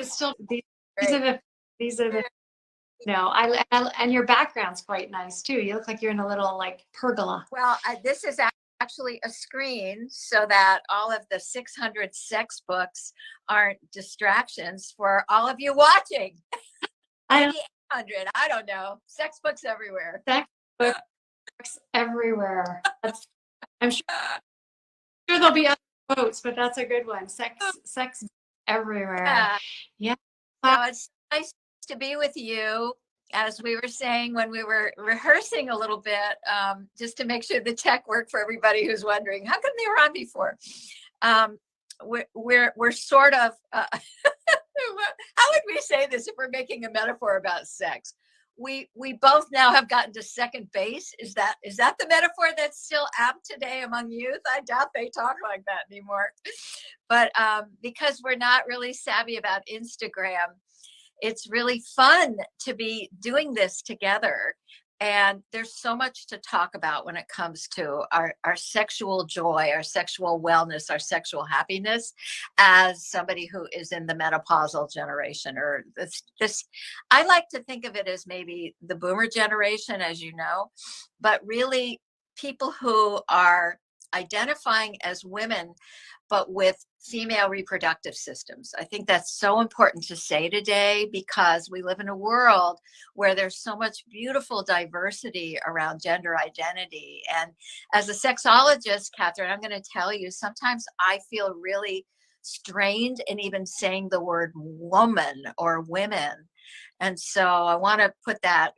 it's still, these Great. are the, and your background's quite nice too. You look like you're in a little like pergola. Well, this is actually a screen so that all of the 600 sex books aren't distractions for all of you watching. Maybe 800, I don't know. Sex books everywhere. Sex books everywhere. I'm sure there'll be other quotes, but that's a good one. Sex everywhere. Yeah. So it's nice to be with you. As we were saying when we were rehearsing a little bit, just to make sure the tech worked for everybody who's wondering, how come they were on before? We're sort of, how would we say this if we're making a metaphor about sex? We both now have gotten to second base. Is that the metaphor that's still apt today among youth? I doubt they talk like that anymore. But because we're not really savvy about Instagram, it's really fun to be doing this together. And there's so much to talk about when it comes to our sexual joy, our sexual wellness, our sexual happiness as somebody who is in the menopausal generation, or this, I like to think of it as maybe the boomer generation, as you know, but really people who are identifying as women, but with female reproductive systems. I think that's so important to say today because we live in a world where there's so much beautiful diversity around gender identity. And as a sexologist, Catherine, I'm going to tell you, sometimes I feel really strained in even saying the word woman or women. And so I want to put that,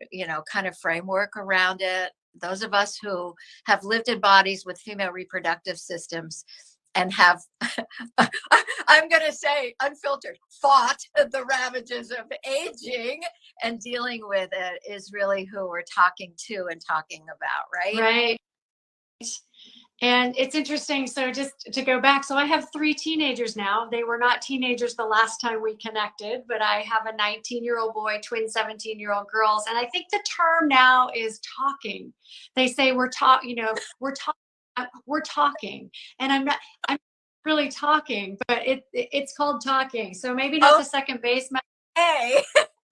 kind of framework around it. Those of us who have lived in bodies with female reproductive systems and have, I'm going to say unfiltered, fought the ravages of aging and dealing with it is really who we're talking to and talking about, right? Right. And it's interesting. So just to go back, so I have 3 teenagers now. They were not teenagers the last time we connected, but I have a 19-year-old boy, twin 17-year-old girls. And I think the term now is talking. They say we're talking. And I'm really talking, but it's called talking. So maybe not the second baseman. Hey,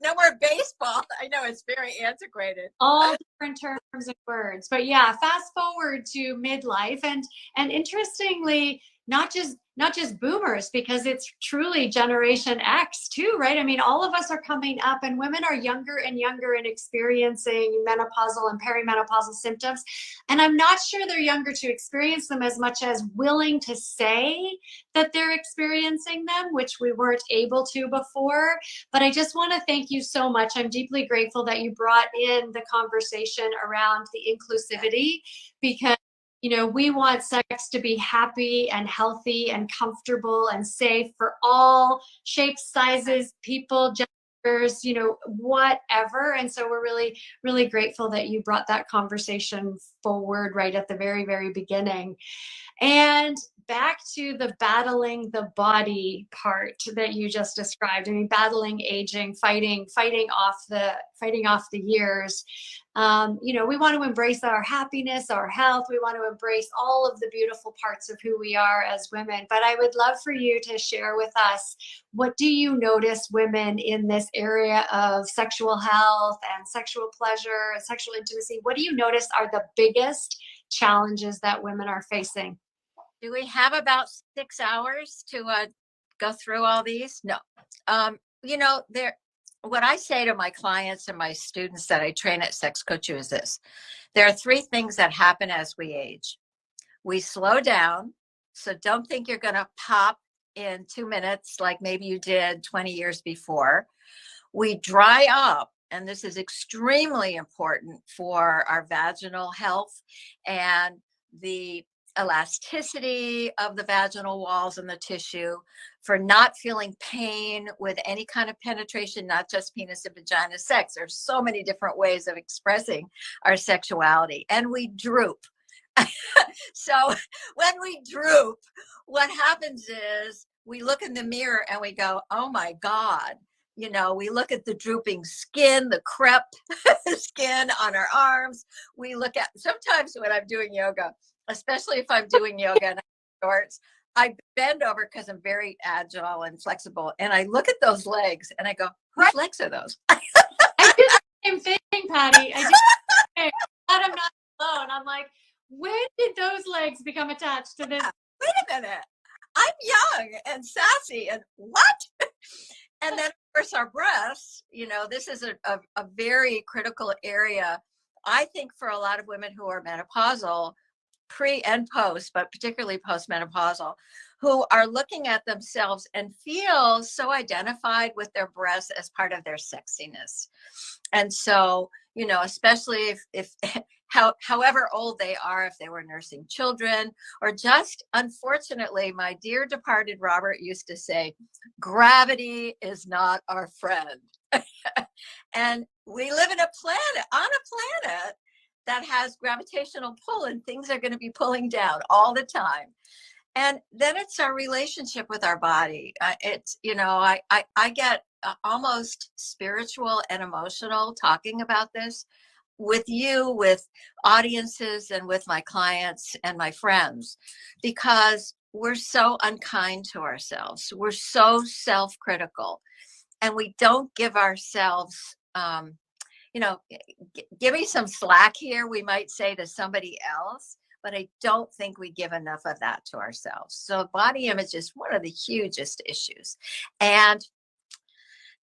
no more baseball. I know it's very antiquated. All different terms and words, but yeah, fast forward to midlife, and interestingly, not just boomers, because it's truly Generation X too, right? I mean, all of us are coming up, and women are younger and younger and experiencing menopausal and perimenopausal symptoms. And I'm not sure they're younger to experience them as much as willing to say that they're experiencing them, which we weren't able to before. But I just want to thank you so much. I'm deeply grateful that you brought in the conversation around the inclusivity, because we want sex to be happy and healthy and comfortable and safe for all shapes, sizes, people, genders, whatever. And so we're really, really grateful that you brought that conversation forward right at the very, very beginning. And back to the battling the body part that you just described. I mean, battling aging, fighting off the years. We want to embrace our happiness, our health. We want to embrace all of the beautiful parts of who we are as women. But I would love for you to share with us, what do you notice women in this area of sexual health and sexual pleasure and sexual intimacy? What do you notice are the biggest challenges that women are facing? Do we have about 6 hours to go through all these? No. What I say to my clients and my students that I train at Sex Coach is this. There are 3 things that happen as we age. We slow down. So don't think you're going to pop in 2 minutes like maybe you did 20 years before. We dry up. And this is extremely important for our vaginal health and the elasticity of the vaginal walls and the tissue, for not feeling pain with any kind of penetration, not just penis and vagina sex. There's so many different ways of expressing our sexuality. And we droop. So when we droop, what happens is we look in the mirror and we go, oh my God. We look at the drooping skin, the crep skin on our arms. We look at, sometimes when I'm doing yoga, especially if I'm doing yoga and I'm shorts, I bend over because I'm very agile and flexible. And I look at those legs and I go, Right. whose legs are those? I do the same thing, Patty. I do the same thing. Glad I'm not alone. I'm like, when did those legs become attached to this? Wait a minute. I'm young and sassy and what? And then, of course, our breasts, this is a very critical area, I think, for a lot of women who are menopausal, pre and post, but particularly postmenopausal, who are looking at themselves and feel so identified with their breasts as part of their sexiness. And so, especially if however old they are, if they were nursing children, or just, unfortunately, my dear departed Robert used to say, gravity is not our friend. And we live on a planet that has gravitational pull, and things are going to be pulling down all the time. And then it's our relationship with our body. I get almost spiritual and emotional talking about this with you, with audiences, and with my clients and my friends, because we're so unkind to ourselves. We're so self-critical, and we don't give ourselves, give me some slack here, we might say to somebody else, but I don't think we give enough of that to ourselves. So body image is one of the hugest issues. And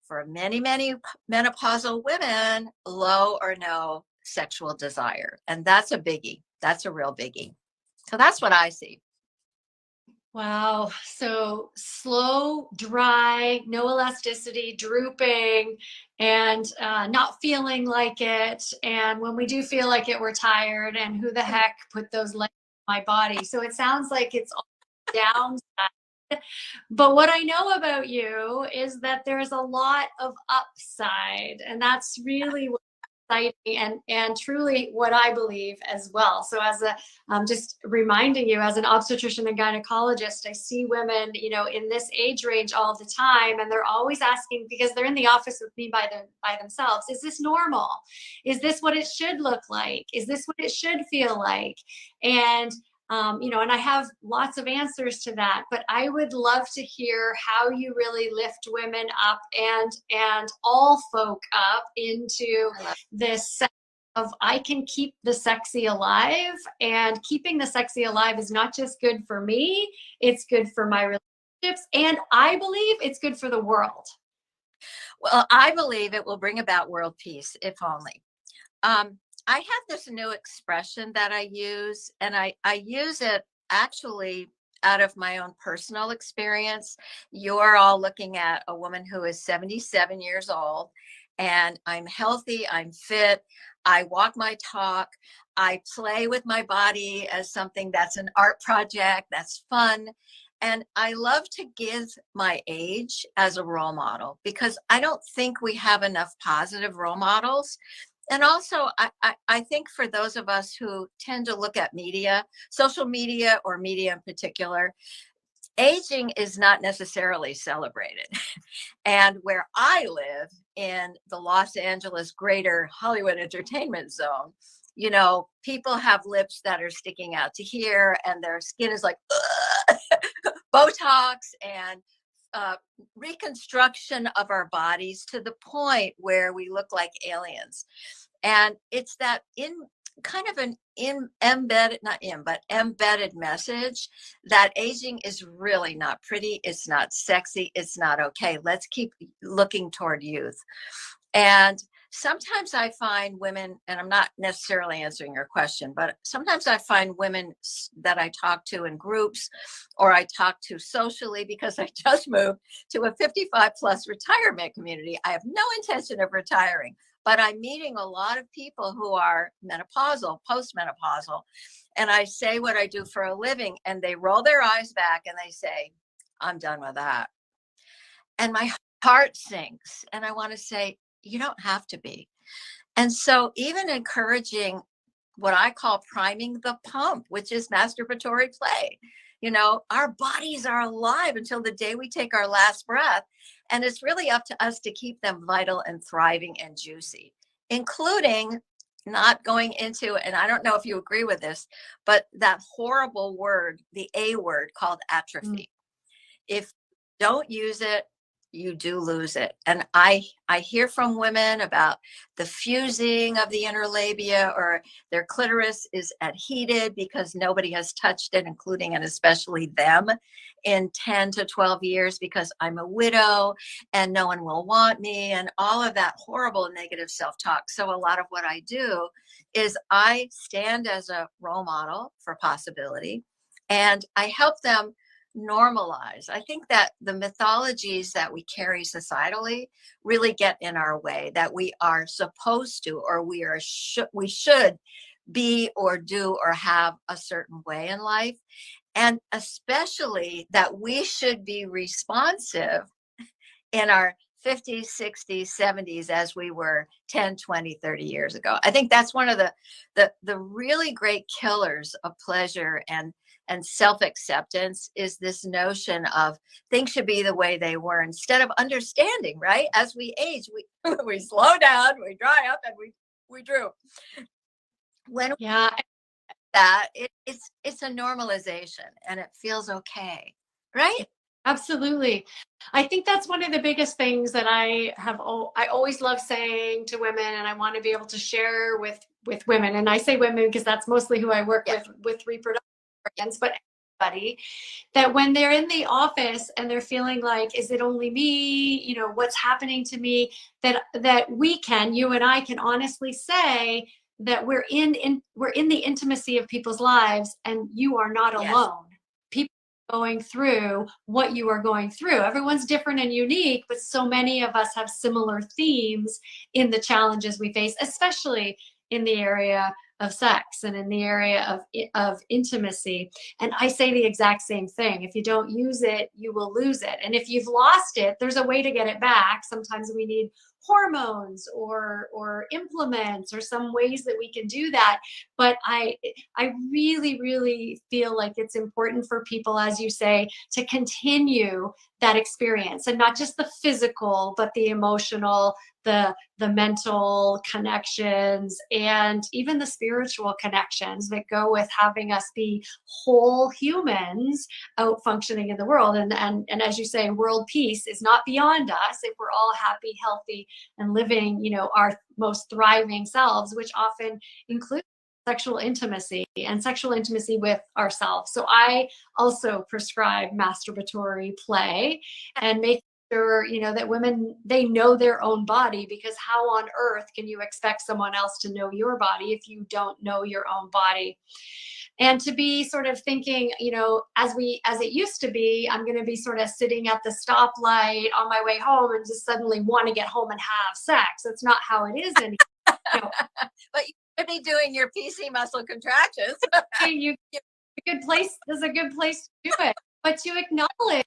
for many, many menopausal women, low or no sexual desire. And that's a biggie. That's a real biggie. So that's what I see. Wow. So slow, dry, no elasticity, drooping, and not feeling like it. And when we do feel like it, we're tired. And who the heck put those legs on my body? So it sounds like it's all downside. But what I know about you is that there's a lot of upside. And that's really what exciting and truly what I believe as well. So as a just reminding you, as an obstetrician and gynecologist, I see women, in this age range all the time, and they're always asking, because they're in the office with me by themselves, is this normal? Is this what it should look like? Is this what it should feel like? And and I have lots of answers to that, but I would love to hear how you really lift women up and all folk up into this sense of, I can keep the sexy alive, and keeping the sexy alive is not just good for me, it's good for my relationships, and I believe it's good for the world. Well, I believe it will bring about world peace, if only. I have this new expression that I use, and I use it actually out of my own personal experience. You're all looking at a woman who is 77 years old, and I'm healthy, I'm fit, I walk my talk, I play with my body as something that's an art project, that's fun. And I love to give my age as a role model, because I don't think we have enough positive role models. And also, I think for those of us who tend to look at media, social media, or media in particular, aging is not necessarily celebrated. And where I live, in the Los Angeles greater Hollywood entertainment zone, people have lips that are sticking out to here, and their skin is like Botox and reconstruction of our bodies to the point where we look like aliens. And it's that embedded, not in, but embedded message that aging is really not pretty. It's not sexy. It's not okay. Let's keep looking toward youth. And sometimes I find women, and I'm not necessarily answering your question, but sometimes I find women that I talk to in groups, or I talk to socially, because I just moved to a 55 plus retirement community. I have no intention of retiring, but I'm meeting a lot of people who are menopausal, postmenopausal, and I say what I do for a living, and they roll their eyes back and they say, I'm done with that. And my heart sinks, and I want to say, you don't have to be. And so even encouraging what I call priming the pump, which is masturbatory play. Our bodies are alive until the day we take our last breath. And it's really up to us to keep them vital and thriving and juicy, including not going into, and I don't know if you agree with this, but that horrible word, the A word called Mm. atrophy. If you don't use it, you do lose it. And I hear from women about the fusing of the inner labia, or their clitoris is adhered because nobody has touched it, including and especially them, in 10 to 12 years, because I'm a widow and no one will want me, and all of that horrible negative self-talk. So a lot of what I do is I stand as a role model for possibility, and I help them normalize. I think that the mythologies that we carry societally really get in our way, that we are supposed to, or we should be or do or have a certain way in life, and especially that we should be responsive in our 50s, 60s, 70s as we were 10, 20, 30 years ago. I think that's one of the really great killers of pleasure and self-acceptance, is this notion of things should be the way they were, instead of understanding, right? As we age, we we slow down, we dry up, and we droop. When Yeah, that it's a normalization and it feels okay, right? absolutely. I think that's one of the biggest things that I always love saying to women, and I want to be able to share with women. And I say women because that's mostly who I work Yeah. with reproductive organs, but everybody, that when they're in the office and they're feeling like, is it only me? You know, what's happening to me? That you and I can honestly say that we're in the intimacy of people's lives, and you are not Yes. alone. People going through what you are going through. Everyone's different and unique, but so many of us have similar themes in the challenges we face, especially in the area of sex and in the area of intimacy. And I say the exact same thing. If you don't use it, you will lose it. And if you've lost it, there's a way to get it back. Sometimes we need hormones or implements or some ways that we can do that. But I really feel like it's important for people, as you say, to continue that experience, and not just the physical, but the emotional, the mental connections, and even the spiritual connections that go with having us be whole humans out functioning in the world. And as you say, world peace is not beyond us if we're all happy, healthy, and living, our most thriving selves, which often includes sexual intimacy and sexual intimacy with ourselves. So I also prescribe masturbatory play, and make sure, that women, they know their own body, because how on earth can you expect someone else to know your body if you don't know your own body? And to be sort of thinking, as it used to be, I'm going to be sort of sitting at the stoplight on my way home and just suddenly want to get home and have sex. That's not how it is anymore. You know, But you could be doing your PC muscle contractions. you a good place There's a good place to do it, but to acknowledge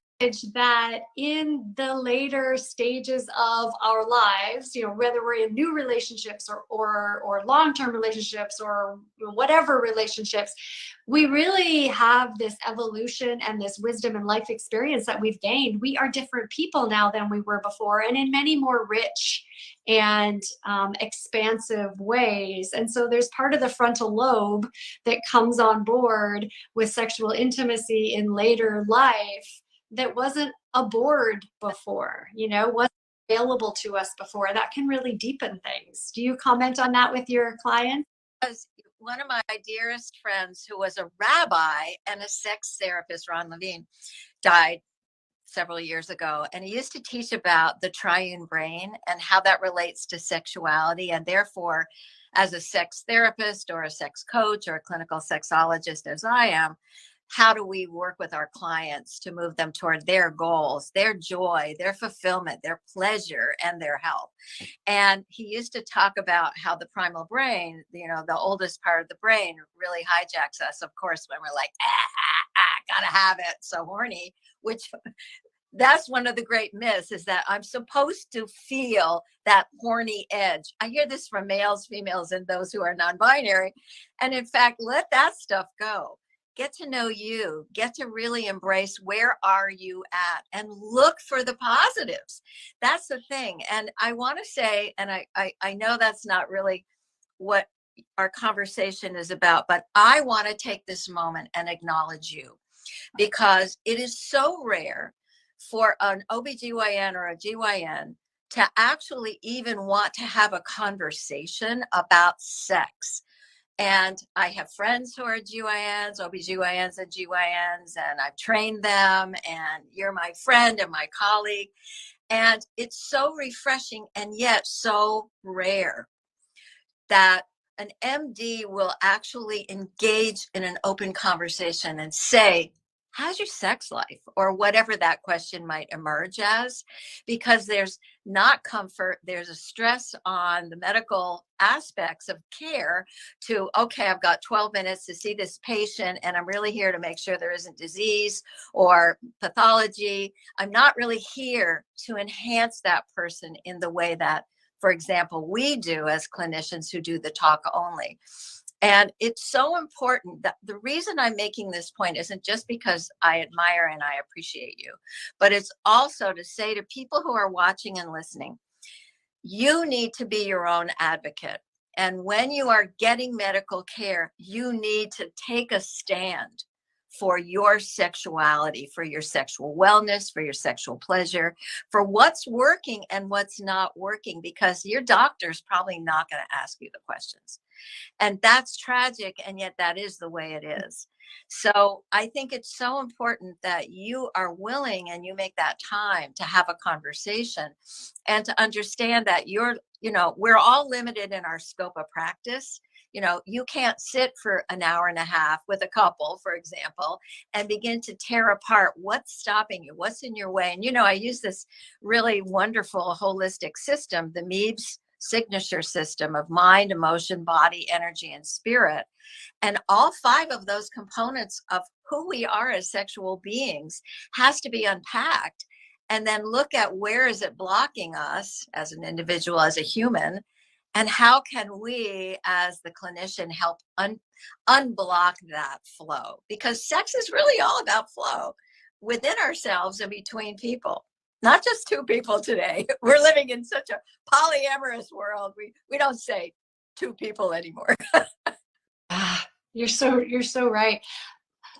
that in the later stages of our lives, whether we're in new relationships or long-term relationships or whatever relationships, we really have this evolution and this wisdom and life experience that we've gained. We are different people now than we were before, and in many more rich and expansive ways. And so there's part of the frontal lobe that comes on board with sexual intimacy in later life that wasn't aboard before, wasn't available to us before. That can really deepen things. Do you comment on that with your clients? Because one of my dearest friends, who was a rabbi and a sex therapist, Ron Levine, died several years ago. And he used to teach about the triune brain and how that relates to sexuality. And therefore, as a sex therapist or a sex coach or a clinical sexologist, as I am, how do we work with our clients to move them toward their goals, their joy, their fulfillment, their pleasure, and their health? And he used to talk about how the primal brain, the oldest part of the brain, really hijacks us, of course, when we're like, gotta have it, so horny, which that's one of the great myths, is that I'm supposed to feel that horny edge. I hear this from males, females, and those who are non-binary. And in fact, let that stuff go. Get to know you, get to really embrace where are you at, and look for the positives. That's the thing. And I want to say, and I know that's not really what our conversation is about, but I want to take this moment and acknowledge you, because it is so rare for an OBGYN or a GYN to actually even want to have a conversation about sex. And I have friends who are GYNs, OBGYNs and GYNs, and I've trained them, and you're my friend and my colleague. And it's so refreshing and yet so rare that an MD will actually engage in an open conversation and say, how's your sex life? Or whatever that question might emerge as, because there's not comfort, there's a stress on the medical aspects of care to, okay, I've got 12 minutes to see this patient, and I'm really here to make sure there isn't disease or pathology. I'm not really here to enhance that person in the way that, for example, we do as clinicians who do the talk only. And it's so important that the reason I'm making this point isn't just because I admire and I appreciate you, but it's also to say to people who are watching and listening, you need to be your own advocate. And when you are getting medical care, you need to take a stand for your sexuality, for your sexual wellness, for your sexual pleasure, for what's working and what's not working, because your doctor's probably not going to ask you the questions. And that's tragic, and yet that is the way it is. So I think it's so important that you are willing and you make that time to have a conversation and to understand that we're all limited in our scope of practice. You can't sit for an hour and a half with a couple, for example, and begin to tear apart what's stopping you, what's in your way. And, I use this really wonderful holistic system, the MEBS signature system of mind, emotion, body, energy, and spirit. And all 5 of those components of who we are as sexual beings has to be unpacked, and then look at where is it blocking us as an individual, as a human, and how can we as the clinician help unblock that flow, because sex is really all about flow within ourselves and between people. Not just 2 people today. We're living in such a polyamorous world. We don't say 2 people anymore. You're so right.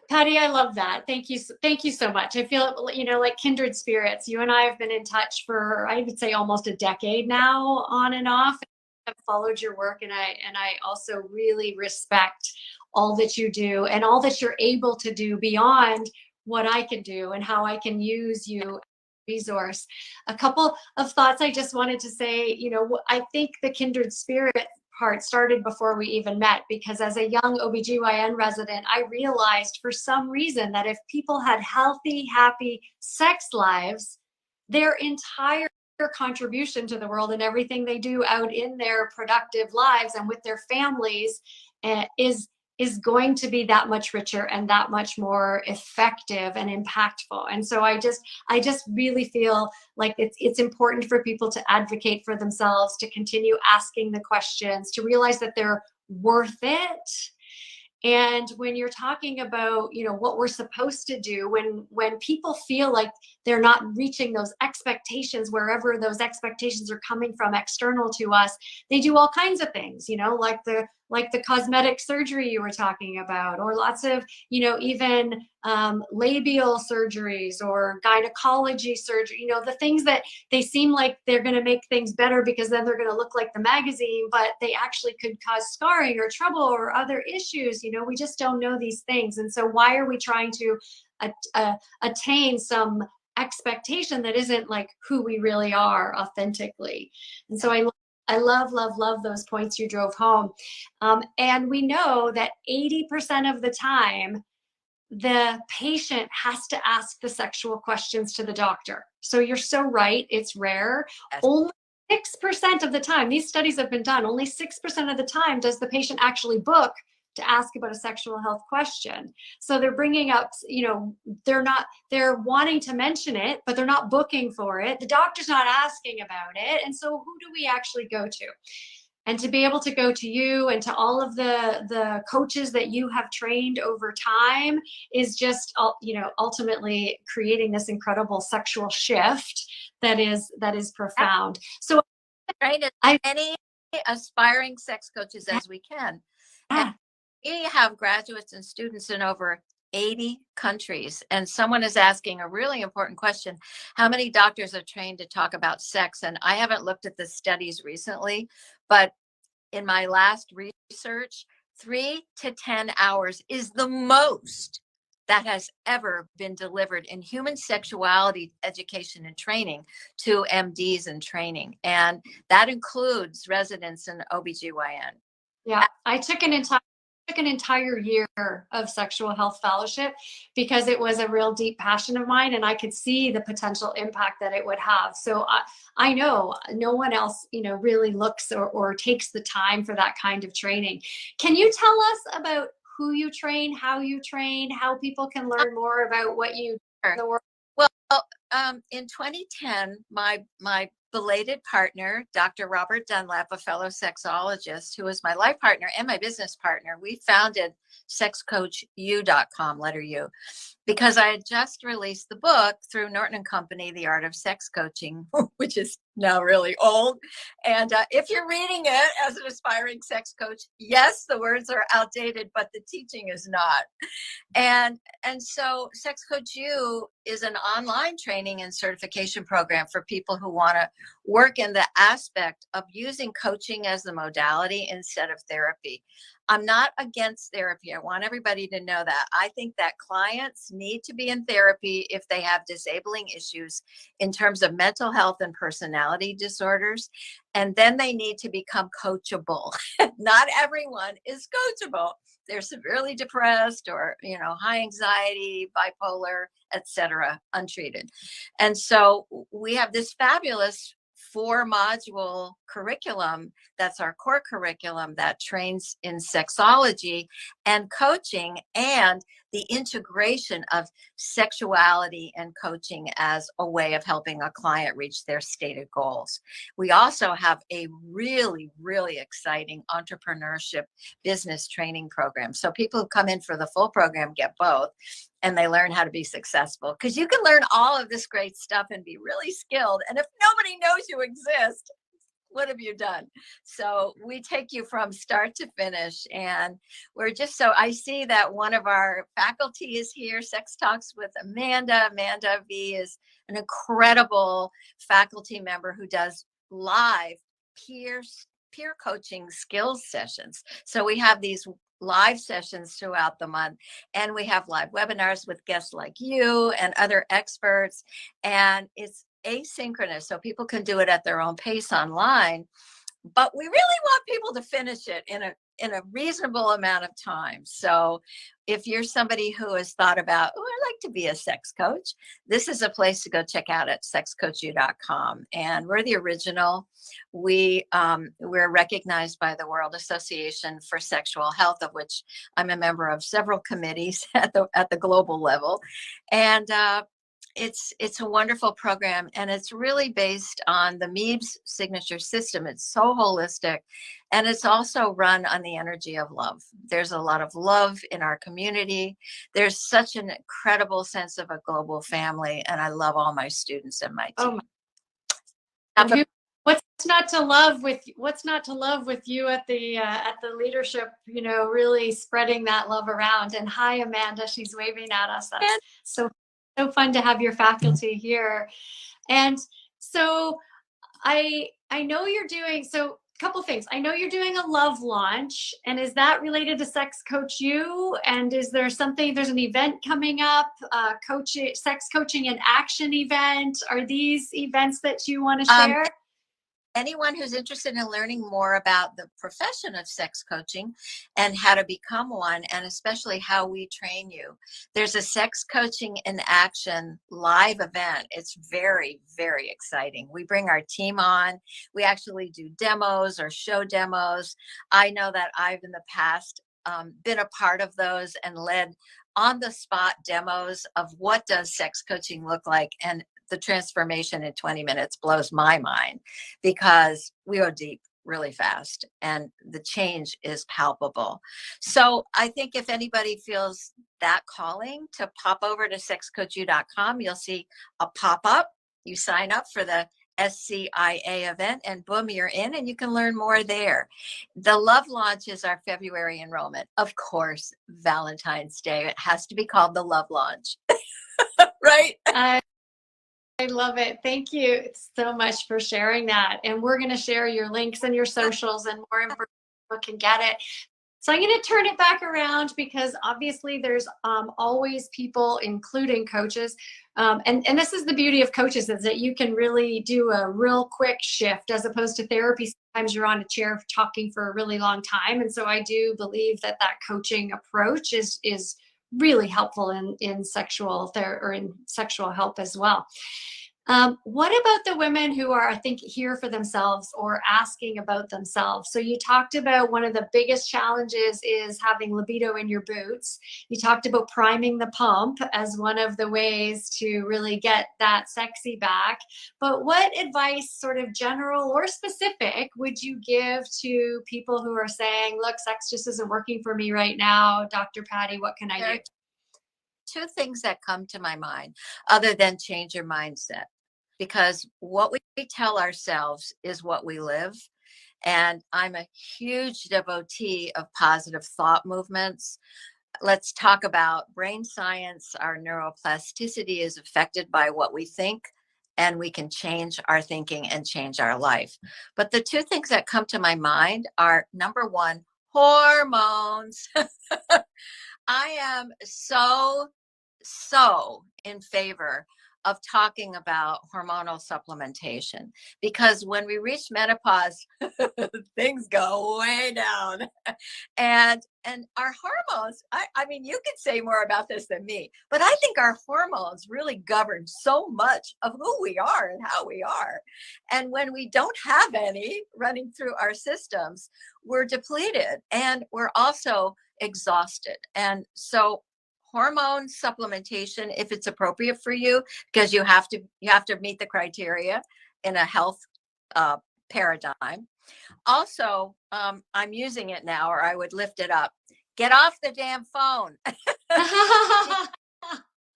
Patti, I love that. Thank you. Thank you so much. I feel, like kindred spirits. You and I have been in touch for, I would say, almost a decade now, on and off. I've followed your work, and I also really respect all that you do and all that you're able to do beyond what I can do, and how I can use you resource. A couple of thoughts I just wanted to say. I think the kindred spirit part started before we even met, because as a young OBGYN resident, I realized for some reason that if people had healthy, happy sex lives, their entire contribution to the world and everything they do out in their productive lives and with their families is going to be that much richer and that much more effective and impactful. And so I just really feel like it's important for people to advocate for themselves, to continue asking the questions, to realize that they're worth it. And when you're talking about, what we're supposed to do, when people feel like they're not reaching those expectations, wherever those expectations are coming from external to us, they do all kinds of things, like the cosmetic surgery you were talking about, or lots of, even labial surgeries or gynecology surgery, the things that they seem like they're going to make things better because then they're going to look like the magazine, but they actually could cause scarring or trouble or other issues. We just don't know these things. And so why are we trying to attain some expectation that isn't like who we really are authentically? And so I love those points you drove home. And we know that 80% of the time, the patient has to ask the sexual questions to the doctor. So you're so right. It's rare. Yes. Only 6% of the time, these studies have been done, only 6% of the time does the patient actually book to ask about a sexual health question. So they're bringing up, they're wanting to mention it, but they're not booking for it. The doctor's not asking about it. And so who do we actually go to? And to be able to go to you and to all of the coaches that you have trained over time is just, ultimately creating this incredible sexual shift that is profound. So Trained as many aspiring sex coaches as we can. And Yeah. we have graduates and students in over 80 countries. And someone is asking a really important question. How many doctors are trained to talk about sex? And I haven't looked at the studies recently, but in my last research, 3 to 10 hours is the most that has ever been delivered in human sexuality education and training to MDs and training. And that includes residents in OBGYN. Yeah, I took an entire year of sexual health fellowship because it was a real deep passion of mine, and I could see the potential impact that it would have. So I know no one else, really looks or takes the time for that kind of training. Can you tell us about who you train, how people can learn more about what you do in the world? Well, in 2010, my belated partner, Dr. Robert Dunlap, a fellow sexologist who was my life partner and my business partner, we founded sexcoachu.com, letter U, because I had just released the book through Norton and Company, The Art of Sex Coaching, which is now really old. And if you're reading it as an aspiring sex coach, yes, the words are outdated, but the teaching is not. And so Sex Coach U is an online training and certification program for people who want to work in the aspect of using coaching as the modality instead of therapy. I'm not against therapy. I want everybody to know that. I think that clients need to be in therapy if they have disabling issues in terms of mental health and personality disorders. And then they need to become coachable. Not everyone is coachable. They're severely depressed or, high anxiety, bipolar, etc., untreated. And so we have this fabulous 4-module curriculum that's our core curriculum that trains in sexology and coaching and the integration of sexuality and coaching as a way of helping a client reach their stated goals. We also have a really, really exciting entrepreneurship business training program. So people who come in for the full program get both, and they learn how to be successful, because you can learn all of this great stuff and be really skilled. And if nobody knows you exist, what have you done? So we take you from start to finish. And I see that one of our faculty is here, Sex Talks with Amanda. Amanda V is an incredible faculty member who does live peer coaching skills sessions. So we have these live sessions throughout the month, and we have live webinars with guests like you and other experts, and it's asynchronous, so people can do it at their own pace online, but we really want people to finish it in a reasonable amount of time. So if you're somebody who has thought about, oh, I'd like to be a sex coach, this is a place to go check out at sexcoachu.com. And we're the original. We're recognized by the World Association for Sexual Health, of which I'm a member of several committees at the global level. And it's a wonderful program, and it's really based on the MEBS signature system. It's so holistic, and it's also run on the energy of love. There's a lot of love in our community. There's such an incredible sense of a global family, and I love all my students and my team. What's not to love with you at the leadership, really spreading that love around. And hi, Amanda, she's waving at us. That's so fun to have your faculty here. And so I know you're doing, so a couple things. I know you're doing a love launch, and is that related to Sex Coach U? And is there there's an event coming up, sex coaching in action event? Are these events that you want to share? Anyone who's interested in learning more about the profession of sex coaching and how to become one, and especially how we train you, there's a Sex Coaching in Action live event. It's very, very exciting. We bring our team on. We actually do demos or show demos. I know that I've in the past been a part of those and led on the spot demos of what does sex coaching look like, and the transformation in 20 minutes blows my mind, because we go deep really fast and the change is palpable. So I think if anybody feels that calling to pop over to sexcoachu.com, you'll see a pop-up. You sign up for the SCIA event, and boom, you're in, and you can learn more there. The Love Launch is our February enrollment. Of course, Valentine's Day, it has to be called the Love Launch, right? I love it. Thank you so much for sharing that. And we're going to share your links and your socials and more information people can get it. So I'm going to turn it back around because obviously there's always people, including coaches. And this is the beauty of coaches, is that you can really do a real quick shift as opposed to therapy. Sometimes you're on a chair talking for a really long time. And so I do believe that coaching approach is really helpful in sexual therapy or in sexual help as well. What about the women who are, I think, here for themselves or asking about themselves? So you talked about one of the biggest challenges is having libido in your boots. You talked about priming the pump as one of the ways to really get that sexy back. But what advice, sort of general or specific, would you give to people who are saying, look, sex just isn't working for me right now. Dr. Patti, what can I do? Two things that come to my mind other than change your mindset, because what we tell ourselves is what we live. And I'm a huge devotee of positive thought movements. Let's talk about brain science. Our neuroplasticity is affected by what we think, and we can change our thinking and change our life. But the two things that come to my mind are, number one, hormones. I am so in favor of talking about hormonal supplementation, because when we reach menopause, things go way down. And our hormones, I mean, you could say more about this than me, but I think our hormones really govern so much of who we are and how we are. And when we don't have any running through our systems, we're depleted and we're also exhausted. And so hormone supplementation, if it's appropriate for you, because you have to meet the criteria in a health paradigm. Also, I'm using it now, or I would lift it up. Get off the damn phone.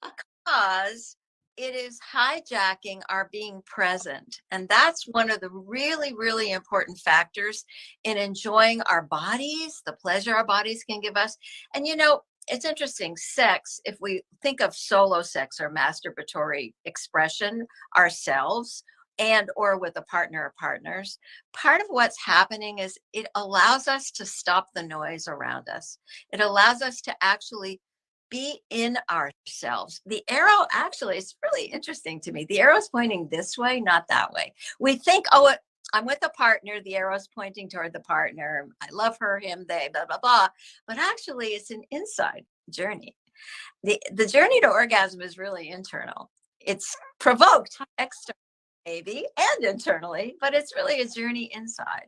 Because it is hijacking our being present. And that's one of the really, really important factors in enjoying our bodies, the pleasure our bodies can give us. And, you know, it's interesting, sex, if we think of solo sex or masturbatory expression ourselves and or with a partner or partners, part of what's happening is it allows us to stop the noise around us. It allows us to actually be in ourselves. The arrow, actually, it's really interesting to me. The arrow is pointing this way, not that way. We think, oh, I'm with a partner, the arrow's pointing toward the partner. I love her, him, they, blah, blah, blah. But actually, it's an inside journey. The journey to orgasm is really internal. It's provoked externally, maybe, and internally, but it's really a journey inside.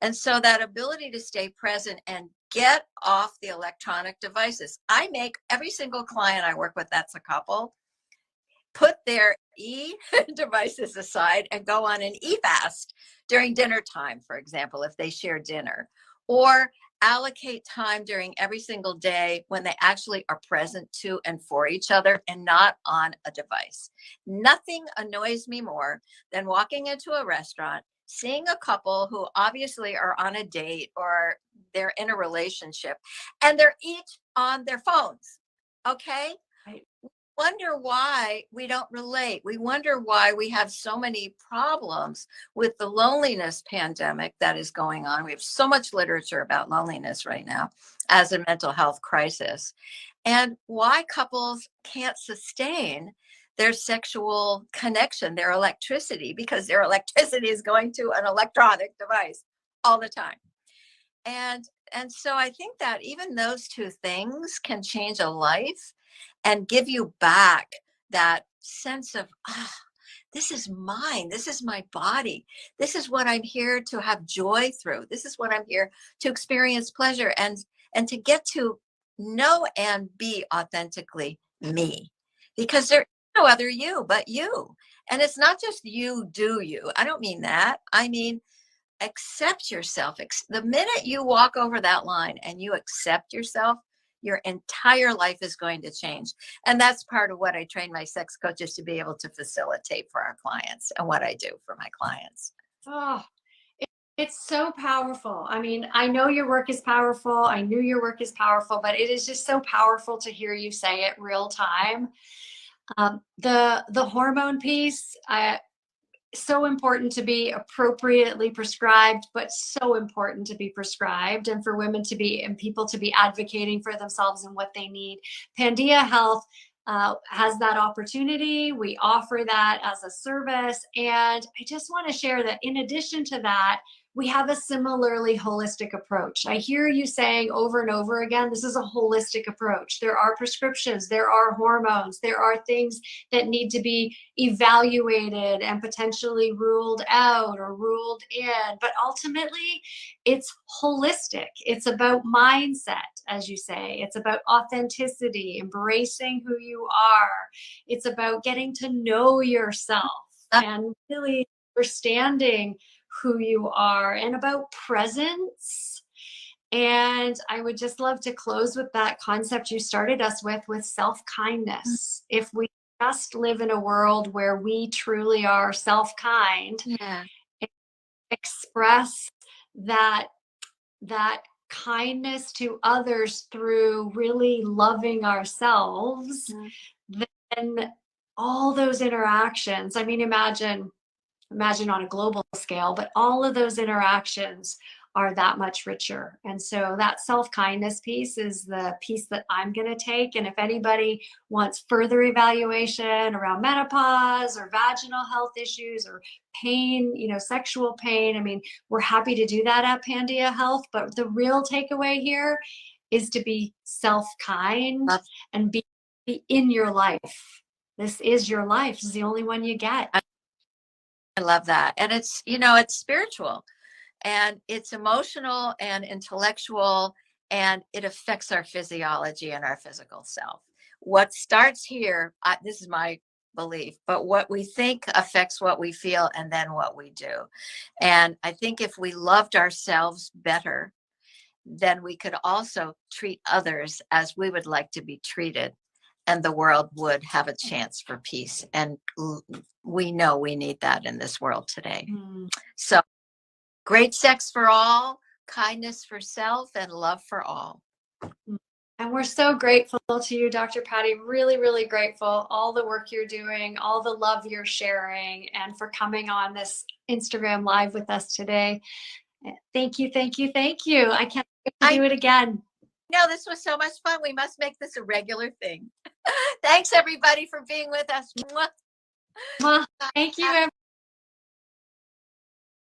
And so that ability to stay present and get off the electronic devices. I make every single client I work with that's a couple put their devices aside and go on an fast during dinner time, for example, if they share dinner, or allocate time during every single day when they actually are present to and for each other and not on a device. Nothing annoys me more than walking into a restaurant, seeing a couple who obviously are on a date or they're in a relationship and they're each on their phones. Okay. Right. Wonder why we don't relate. We wonder why we have so many problems with the loneliness pandemic that is going on. We have so much literature about loneliness right now as a mental health crisis, and why couples can't sustain their sexual connection, their electricity, because their electricity is going to an electronic device all the time. And so I think that even those two things can change a life and give you back that sense of, this is mine. This is my body. This is what I'm here to have joy through. This is what I'm here to experience pleasure and to get to know and be authentically me, because there is no other you but you. And it's not just you do you. I don't mean that. I mean, accept yourself. The minute you walk over that line and you accept yourself, your entire life is going to change. And that's part of what I train my sex coaches to be able to facilitate for our clients, and what I do for my clients. Oh, it's so powerful. I mean, I know your work is powerful. I knew your work is powerful, but it is just so powerful to hear you say it real time. The hormone piece, so important to be appropriately prescribed, but so important to be prescribed, and for women to be, and people to be advocating for themselves and what they need. Pandia Health has that opportunity. We offer that as a service. And I just want to share that in addition to that, we have a similarly holistic approach. I hear you saying over and over again, this is a holistic approach. There are prescriptions, there are hormones, there are things that need to be evaluated and potentially ruled out or ruled in. But ultimately, it's holistic. It's about mindset, as you say. It's about authenticity, embracing who you are. It's about getting to know yourself and really understanding who you are, and about presence. And I would just love to close with that concept you started us with self-kindness. If we just live in a world where we truly are self-kind, Yeah. express that kindness to others through really loving ourselves, then all those interactions, I mean, imagine on a global scale, but all of those interactions are that much richer. And so that self-kindness piece is the piece that I'm going to take. And if anybody wants further evaluation around menopause or vaginal health issues or pain, sexual pain, I mean, we're happy to do that at Pandia Health. But the real takeaway here is to be self-kind and be in your life. This is your life. This is the only one you get. I love that. And it's spiritual, and it's emotional and intellectual, and it affects our physiology and our physical self. What starts here, this is my belief, but what we think affects what we feel and then what we do. And I think if we loved ourselves better, then we could also treat others as we would like to be treated, and the world would have a chance for peace. And we know we need that in this world today. So great sex for all, kindness for self, and love for all. And we're so grateful to you, Dr. Patti, really, really grateful. All the work you're doing, all the love you're sharing, and for coming on this Instagram Live with us today. Thank you, thank you, thank you. I can't wait to do it again. No, this was so much fun. We must make this a regular thing. Thanks, everybody, for being with us. Well, thank you, everybody.